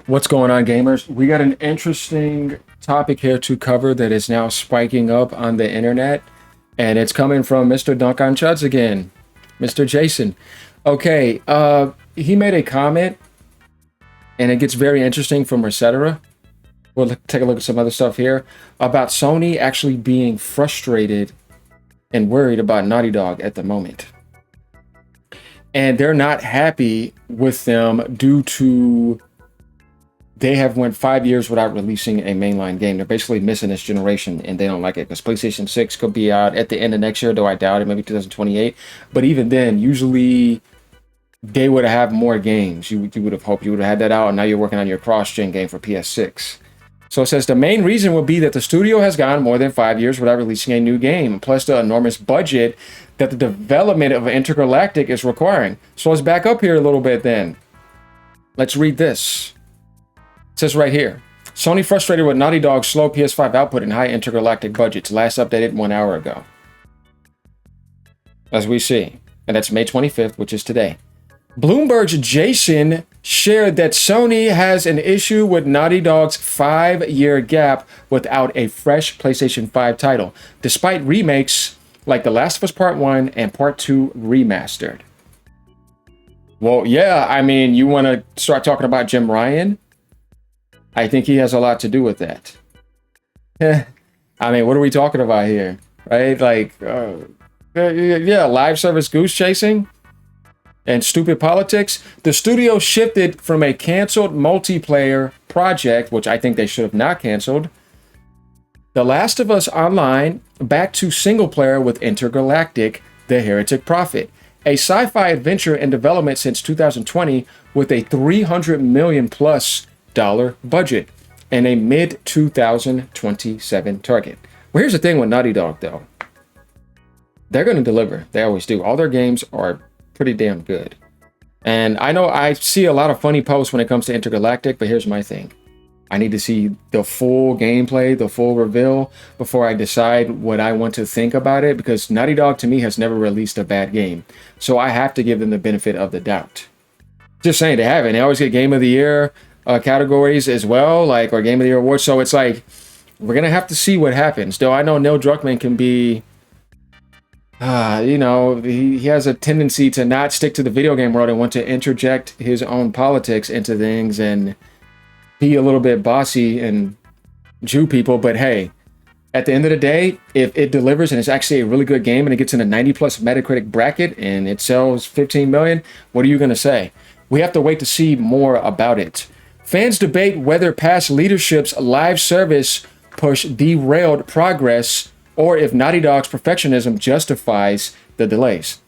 What's going on, gamers? We got an interesting topic here to cover that is now spiking up on the internet, and it's coming from Mr. Dunk on Chuds again, Mr. Jason. Okay, he made a comment, and it gets very interesting from etc. We'll take a look at some other stuff here about Sony actually being frustrated and worried about Naughty Dog at the moment. And they're not happy with them due to they have went 5 years without releasing a mainline game. They're basically missing this generation, and they don't like it because PlayStation 6 could be out at the end of next year, though I doubt it, maybe 2028. But even then, usually they would have more games. You would have hoped you would have had that out, and now you're working on your cross-gen game for PS6. So it says the main reason would be that the studio has gone more than 5 years without releasing a new game, plus the enormous budget that the development of Intergalactic is requiring. So let's back up here a little bit then. Let's read this. It says right here, Sony frustrated with Naughty Dog's slow PS5 output and high intergalactic budgets, last updated 1 hour ago. As we see, and that's May 25th, which is today. Bloomberg's Jason shared that Sony has an issue with Naughty Dog's 5-year gap without a fresh PlayStation 5 title, despite remakes like The Last of Us Part 1 and Part 2 remastered. Well, yeah, I mean, you want to start talking about Jim Ryan? I think he has a lot to do with that. I mean, what are we talking about here? Right? Like, yeah, live service goose chasing and stupid politics. The studio shifted from a canceled multiplayer project, which I think they should have not canceled, The Last of Us Online, back to single player with Intergalactic, The Heretic Prophet, a sci-fi adventure in development since 2020 with a $300 million plus budget and a mid-2027 target. Well, here's the thing with Naughty Dog, though. They're going to deliver. They always do. All their games are pretty damn good. And I know I see a lot of funny posts when it comes to Intergalactic, but here's my thing. I need to see the full gameplay, the full reveal, before I decide what I want to think about it, because Naughty Dog, to me, has never released a bad game. So I have to give them the benefit of the doubt. Just saying, they haven't. They always get Game of the Year categories as well, like, or Game of the Year awards. So it's like, we're gonna have to see what happens. Though I know Neil Druckmann can be, he has a tendency to not stick to the video game world and want to interject his own politics into things and be a little bit bossy and Jew people. But hey, at the end of the day, if it delivers and it's actually a really good game and it gets in a 90 plus Metacritic bracket and it sells 15 million, what are you gonna say? We have to wait to see more about it. Fans debate whether past leadership's live service push derailed progress or if Naughty Dog's perfectionism justifies the delays.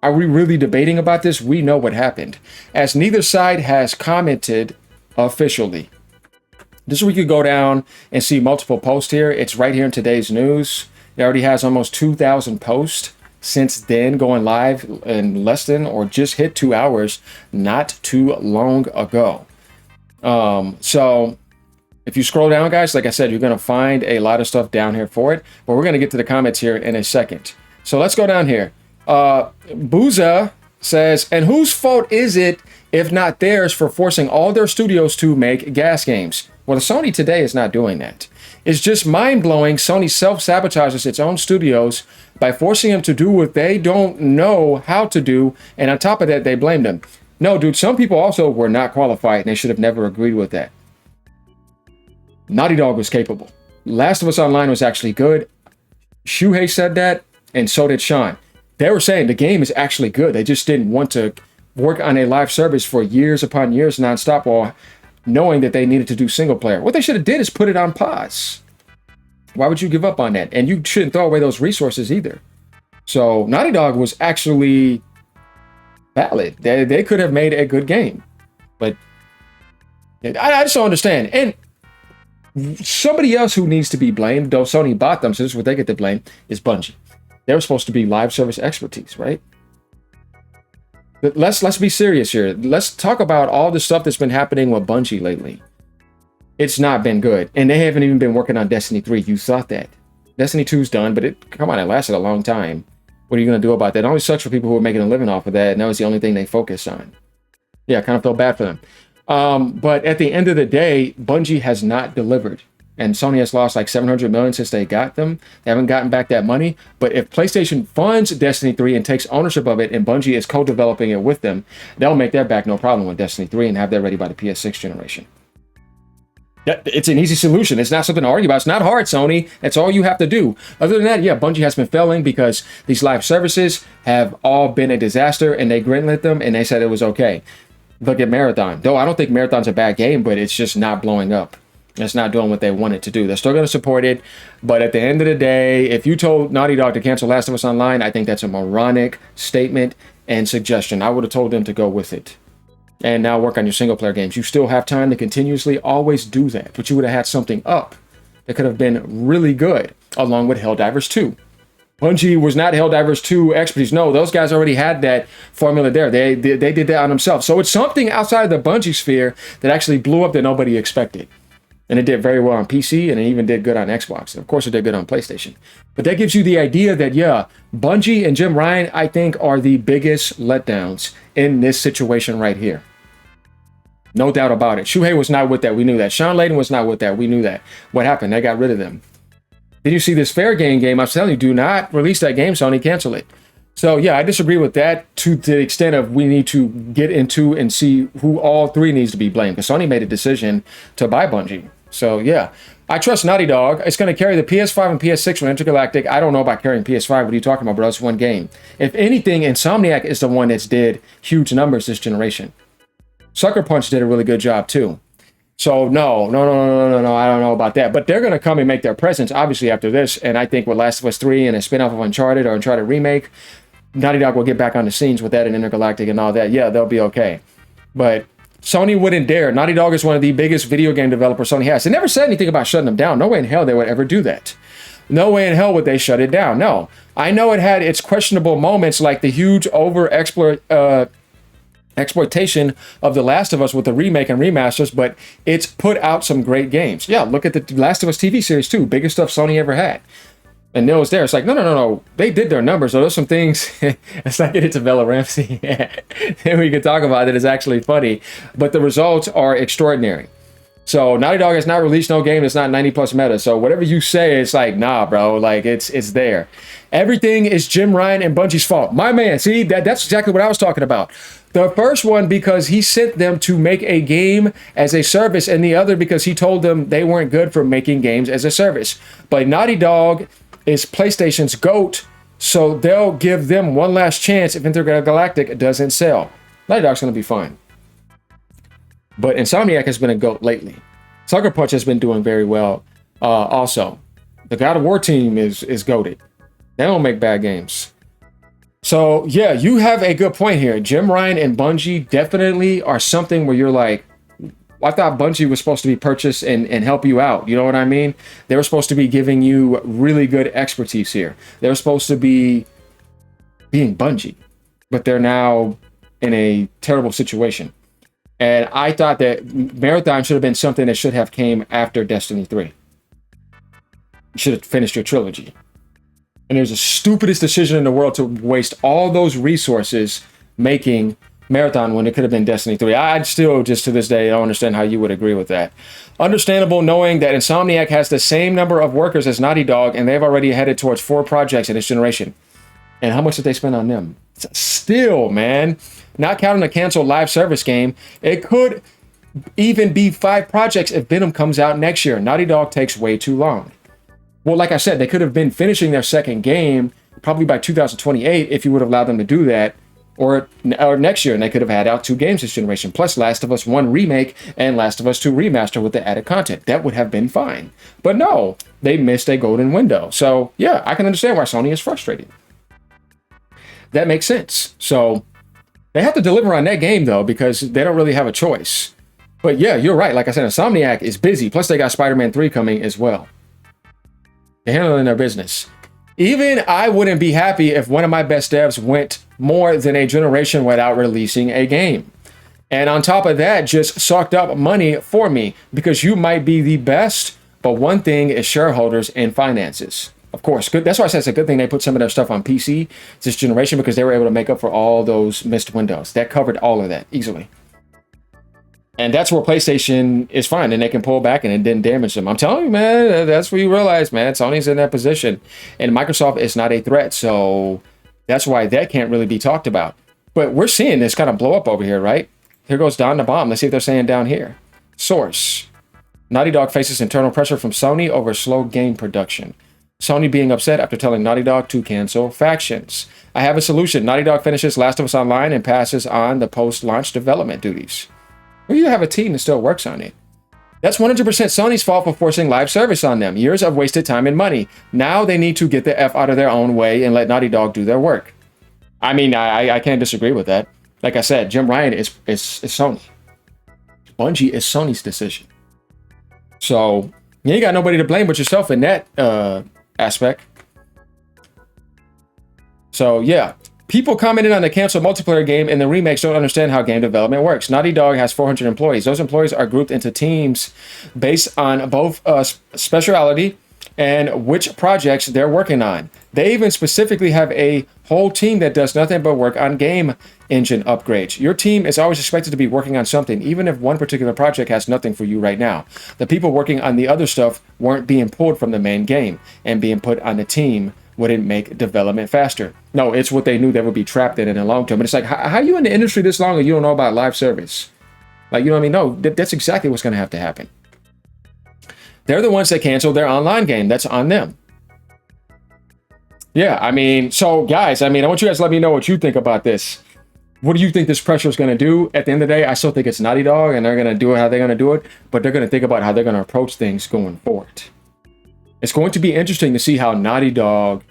Are we really debating about this? We know what happened, as neither side has commented officially. This we could go down and see multiple posts here. It's right here in today's news. It already has almost 2,000 posts since then, going live in less than or just hit 2 hours not too long ago. So if you scroll down, guys, like I said, you're going to find a lot of stuff down here for it, but we're going to get to the comments here in a second. So let's go down here. Booza says, and whose fault is it if not theirs for forcing all their studios to make gas games? Well, Sony today is not doing that. It's just mind-blowing. Sony self-sabotages its own studios by forcing them to do what they don't know how to do, and on top of that, they blame them. No, dude, some people also were not qualified, and they should have never agreed with that. Naughty Dog was capable. Last of Us Online was actually good. Shuhei said that, and so did Sean. They were saying the game is actually good. They just didn't want to work on a live service for years upon years nonstop while knowing that they needed to do single player. What they should have did is put it on pause. Why would you give up on that? And you shouldn't throw away those resources either. So Naughty Dog was actually valid. They could have made a good game. But I just don't understand. And somebody else who needs to be blamed, though Sony bought them, so this is what they get to blame, is Bungie. They were supposed to be live service expertise, right? But let's be serious here. Let's talk about all the stuff that's been happening with Bungie lately. It's not been good. And they haven't even been working on Destiny 3. You thought that. Destiny 2's done, but come on, it lasted a long time. What are you going to do about that? It only sucks for people who are making a living off of that, and that was the only thing they focused on. Yeah, I kind of felt bad for them. But at the end of the day, Bungie has not delivered. And Sony has lost like 700 million since they got them. They haven't gotten back that money. But if PlayStation funds Destiny 3 and takes ownership of it, and Bungie is co-developing it with them, they'll make that back no problem with Destiny 3 and have that ready by the PS6 generation. It's an easy solution. It's not something to argue about. It's not hard, Sony. That's all you have to do. Other than that, yeah, Bungie has been failing because these live services have all been a disaster, and they greenlit them and they said it was okay. Look at Marathon. Though I don't think Marathon's a bad game, but it's just not blowing up. It's not doing what they want it to do. They're still going to support it. But at the end of the day, if you told Naughty Dog to cancel Last of Us Online, I think that's a moronic statement and suggestion. I would have told them to go with it. And now work on your single player games. You still have time to continuously always do that. But you would have had something up that could have been really good along with Helldivers 2. Bungie was not Helldivers 2 expertise. No, those guys already had that formula there. They did that on themselves. So it's something outside of the Bungie sphere that actually blew up that nobody expected. And it did very well on PC, and it even did good on Xbox. And of course, it did good on PlayStation. But that gives you the idea that, yeah, Bungie and Jim Ryan, I think, are the biggest letdowns in this situation right here. No doubt about it. Shuhei was not with that. We knew that. Sean Layden was not with that. We knew that. What happened? They got rid of them. Did you see this Fair Game game? I was telling you, do not release that game, Sony. Cancel it. So, yeah, I disagree with that to the extent of we need to get into and see who all three needs to be blamed. Because Sony made a decision to buy Bungie. So, yeah, I trust Naughty Dog. It's going to carry the PS5 and PS6 with Intergalactic. I don't know about carrying PS5. What are you talking about, bro? It's one game. If anything, Insomniac is the one that's did huge numbers this generation. Sucker Punch did a really good job, too. So, no, I don't know about that. But they're going to come and make their presence, obviously, after this. And I think with Last of Us 3 and a spin-off of Uncharted or Uncharted Remake, Naughty Dog will get back on the scenes with that and Intergalactic and all that. Yeah, they'll be okay. But Sony wouldn't dare. Naughty Dog is one of the biggest video game developers Sony has. They never said anything about shutting them down. No way in hell they would ever do that. No way in hell would they shut it down. No. I know it had its questionable moments, like the huge exploitation of The Last of Us with the remake and remasters, but it's put out some great games. Yeah, look at the Last of Us TV series too. Biggest stuff Sony ever had. And Neil was there. It's like, no. They did their numbers. So there's some things. It's not getting to Bella Ramsey. And we can talk about it. It's actually funny. But the results are extraordinary. So Naughty Dog has not released no game that's not 90 plus meta. So whatever you say, it's like, nah, bro. Like, it's there. Everything is Jim Ryan and Bungie's fault. My man, see, that's exactly what I was talking about. The first one because he sent them to make a game as a service, and the other because he told them they weren't good for making games as a service. But Naughty Dog is PlayStation's GOAT, so they'll give them one last chance if Intergalactic doesn't sell. Naughty Dog's going to be fine. But Insomniac has been a GOAT lately. Sucker Punch has been doing very well also. The God of War team is GOATed. They don't make bad games. So, yeah, you have a good point here. Jim Ryan and Bungie definitely are something where you're like, I thought Bungie was supposed to be purchased and help you out. You know what I mean? They were supposed to be giving you really good expertise here. They were supposed to be being Bungie, but they're now in a terrible situation. And I thought that Marathon should have been something that should have came after Destiny 3. You should have finished your trilogy. And there's the stupidest decision in the world to waste all those resources making Marathon when it could have been Destiny 3. I'd still, just to this day, don't understand how you would agree with that. Understandable knowing that Insomniac has the same number of workers as Naughty Dog, and they've already headed towards 4 projects in this generation. And how much did they spend on them? Still, man, not counting the canceled live service game, it could even be 5 projects if Venom comes out next year. Naughty Dog takes way too long. Well, like I said, they could have been finishing their second game probably by 2028 if you would have allowed them to do that, or next year, and they could have had out 2 games this generation, plus Last of Us 1 Remake and Last of Us 2 Remaster with the added content. That would have been fine. But no, they missed a golden window. So, yeah, I can understand why Sony is frustrated. That makes sense. So, they have to deliver on that game, though, because they don't really have a choice. But yeah, you're right. Like I said, Insomniac is busy. Plus, they got Spider-Man 3 coming as well. They're handling their business. Even I wouldn't be happy if one of my best devs went more than a generation without releasing a game. And on top of that, just sucked up money for me, because you might be the best, but one thing is shareholders and finances. Of course, good. That's why I said it's a good thing they put some of their stuff on PC this generation, because they were able to make up for all those missed windows. That covered all of that easily. And that's where PlayStation is fine, and they can pull back and it didn't damage them. I'm telling you, man, that's where you realize, man, Sony's in that position. And Microsoft is not a threat, so that's why that can't really be talked about. But we're seeing this kind of blow up over here, right? Here goes Don the Bomb. Let's see what they're saying down here. Source. Naughty Dog faces internal pressure from Sony over slow game production. Sony being upset after telling Naughty Dog to cancel Factions. I have a solution. Naughty Dog finishes Last of Us Online and passes on the post-launch development duties. Well, you have a team that still works on it. That's 100% Sony's fault for forcing live service on them. Years of wasted time and money. Now they need to get the F out of their own way and let Naughty Dog do their work. I mean, I can't disagree with that. Like I said, Jim Ryan is Sony. Bungie is Sony's decision. So you ain't got nobody to blame but yourself in that aspect. So yeah. People commented on the canceled multiplayer game and the remakes don't understand how game development works. Naughty Dog has 400 employees. Those employees are grouped into teams based on both speciality and which projects they're working on. They even specifically have a whole team that does nothing but work on game engine upgrades. Your team is always expected to be working on something, even if one particular project has nothing for you right now. The people working on the other stuff weren't being pulled from the main game, and being put on the team wouldn't make development faster. No, it's what they knew they would be trapped in the long term. And it's like, how are you in the industry this long and you don't know about live service? Like, you know what I mean? No, that's exactly what's going to have to happen. They're the ones that canceled their online game. That's on them. Yeah, I mean, so guys, I want you guys to let me know what you think about this. What do you think this pressure is going to do? At the end of the day, I still think it's Naughty Dog and they're going to do it how they're going to do it, but they're going to think about how they're going to approach things going forward. It's going to be interesting to see how Naughty Dog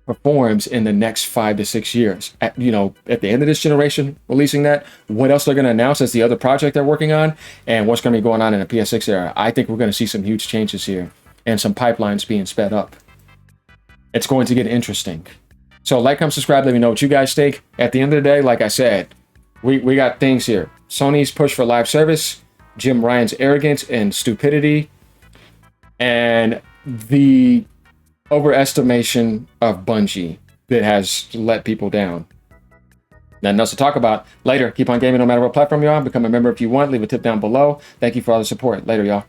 performs in the next 5 to 6 years. At the end of this generation, releasing that, what else they're going to announce as the other project they're working on, and what's going to be going on in the PS6 era. I think we're going to see some huge changes here and some pipelines being sped up. It's going to get interesting. So like, comment, subscribe, let me know what you guys think. At the end of the day, like I said, we got things here. Sony's push for live service, Jim Ryan's arrogance and stupidity, and the overestimation of Bungie that has let people down. Nothing else to talk about. Later, keep on gaming no matter what platform you're on. Become a member if you want. Leave a tip down below. Thank you for all the support. Later, y'all.